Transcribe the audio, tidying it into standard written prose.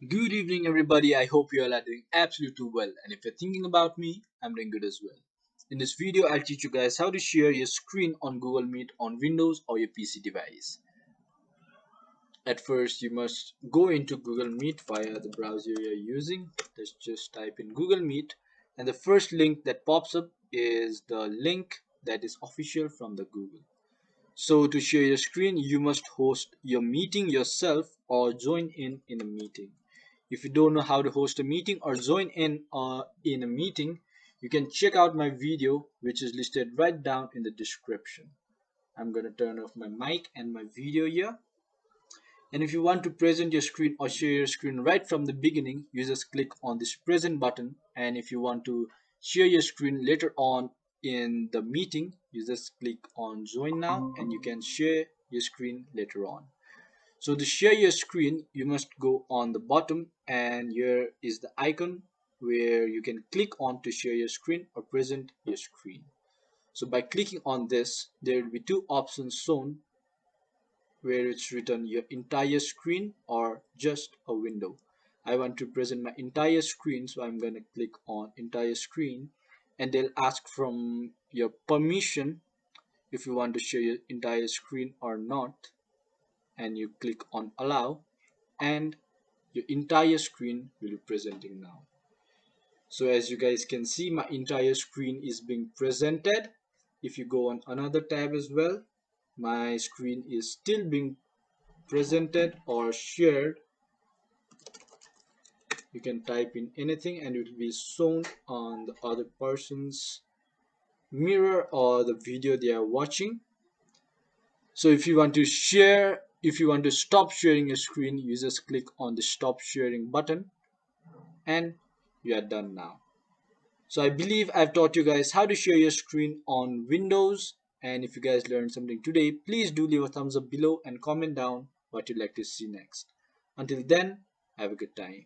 Good evening, everybody. I hope you all are doing absolutely well. And if you're thinking about me, I'm doing good as well. In this video, I'll teach you guys how to share your screen on Google Meet on Windows or your PC device. At first, you must go into Google Meet via the browser you're using. Let's just type in Google Meet, and the first link that pops up is the link that is official from the Google. So to share your screen, you must host your meeting yourself or join in a meeting. If you don't know how to host a meeting or join in a meeting, you can check out my video which is listed right down in the description. I'm going to turn off my mic and my video here. And if you want to present your screen or share your screen right from the beginning, you just click on this present button. And if you want to share your screen later on in the meeting, you just click on join now and you can share your screen later on. So to share your screen, you must go on the bottom and here is the icon where you can click on to share your screen or present your screen. So by clicking on this, there will be two options shown where it's written your entire screen or just a window. I want to present my entire screen, so I'm going to click on entire screen, and they'll ask from your permission if you want to share your entire screen or not, and you click on allow, and your entire screen will be presenting now. So as you guys can see, my entire screen is being presented. If you go on another tab as well, my screen is still being presented or shared. You can type in anything and it will be shown on the other person's mirror or the video they are watching. So if you want to share, if you want to stop sharing your screen, you just click on the stop sharing button and you are done now. So I believe I've taught you guys how to share your screen on Windows, and if you guys learned something today, please do leave a thumbs up below and comment down what you'd like to see next. Until then, have a good time.